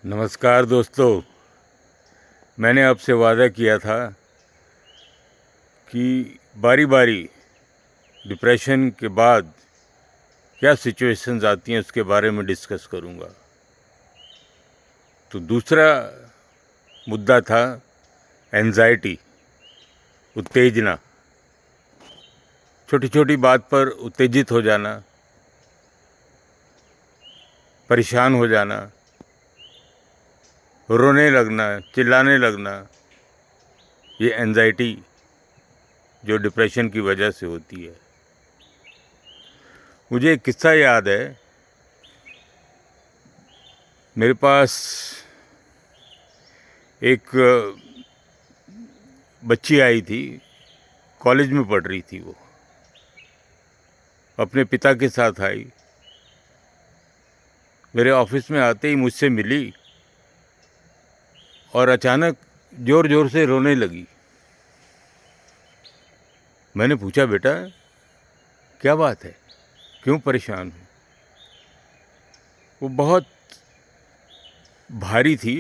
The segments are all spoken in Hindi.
नमस्कार दोस्तों। मैंने आपसे वादा किया था कि बारी बारी डिप्रेशन के बाद क्या सिचुएशंस आती हैं उसके बारे में डिस्कस करूंगा। तो दूसरा मुद्दा था एंजाइटी, उत्तेजना। छोटी छोटी बात पर उत्तेजित हो जाना, परेशान हो जाना, रोने लगना, चिल्लाने लगना, ये एंजाइटी जो डिप्रेशन की वजह से होती है। मुझे एक किस्सा याद है। मेरे पास एक बच्ची आई थी, कॉलेज में पढ़ रही थी। वो अपने पिता के साथ आई। मेरे ऑफिस में आते ही मुझसे मिली और अचानक ज़ोर ज़ोर से रोने लगी। मैंने पूछा, बेटा क्या बात है, क्यों परेशान हो? वो बहुत भारी थी,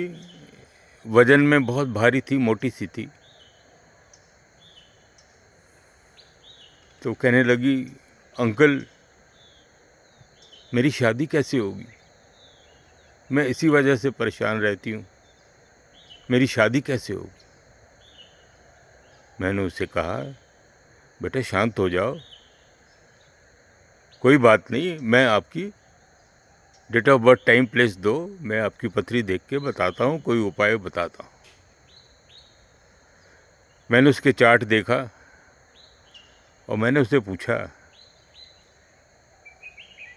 वजन में बहुत भारी थी, मोटी सी थी। तो कहने लगी, अंकल मेरी शादी कैसे होगी? मैं इसी वजह से परेशान रहती हूँ, मेरी शादी कैसे होगी? मैंने उससे कहा, बेटा शांत हो जाओ, कोई बात नहीं, मैं आपकी date of birth, time, place दो, मैं आपकी पथरी देख के बताता हूँ, कोई उपाय बताता हूँ। मैंने उसके चार्ट देखा और मैंने उससे पूछा,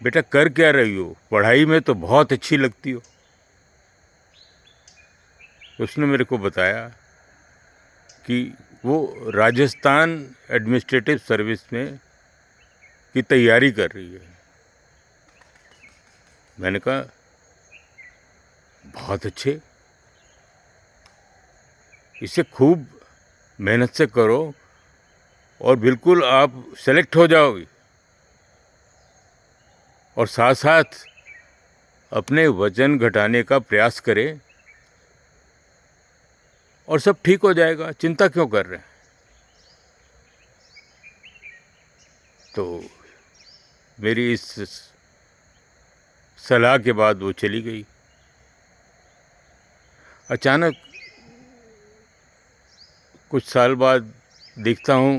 बेटा कर क्या रही हो? पढ़ाई में तो बहुत अच्छी लगती हो। उसने मेरे को बताया कि वो राजस्थान एडमिनिस्ट्रेटिव सर्विस में की तैयारी कर रही है। मैंने कहा, बहुत अच्छे, इसे खूब मेहनत से करो और बिल्कुल आप सेलेक्ट हो जाओगे। और साथ साथ अपने वजन घटाने का प्रयास करें और सब ठीक हो जाएगा, चिंता क्यों कर रहे हैं? तो मेरी इस सलाह के बाद वो चली गई। अचानक कुछ साल बाद देखता हूँ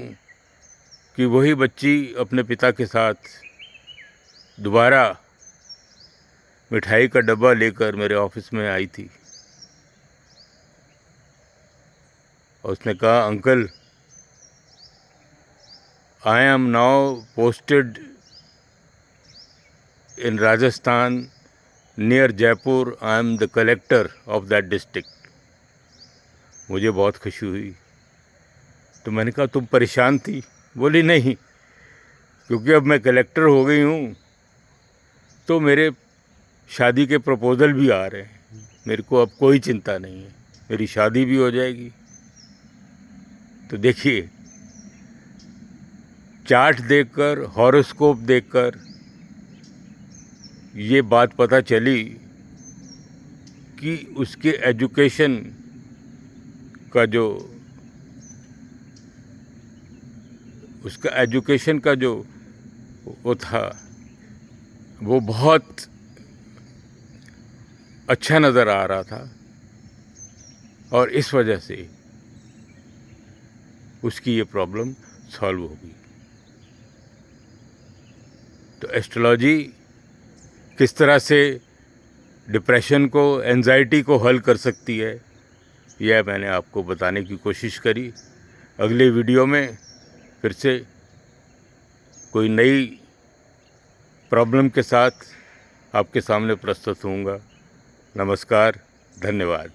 कि वही बच्ची अपने पिता के साथ दोबारा मिठाई का डब्बा लेकर मेरे ऑफिस में आई थी और उसने कहा, uncle I am now posted in Rajasthan near Jaipur, I am the collector of that district. मुझे बहुत खुशी हुई। तो मैंने कहा, तुम परेशान थी? बोली, नहीं, क्योंकि अब मैं कलेक्टर हो गई हूँ तो मेरे शादी के प्रपोज़ल भी आ रहे हैं। मेरे को अब कोई चिंता नहीं है, मेरी शादी भी हो जाएगी। तो देखिए, चार्ट देखकर, हॉरोस्कोप देखकर ये बात पता चली कि उसके एजुकेशन का जो वो था, वो बहुत अच्छा नज़र आ रहा था और इस वजह से उसकी ये प्रॉब्लम सॉल्व हो गई। तो एस्ट्रोलॉजी किस तरह से डिप्रेशन को, एंजाइटी को हल कर सकती है, यह मैंने आपको बताने की कोशिश करी। अगले वीडियो में फिर से कोई नई प्रॉब्लम के साथ आपके सामने प्रस्तुत होऊंगा। नमस्कार, धन्यवाद।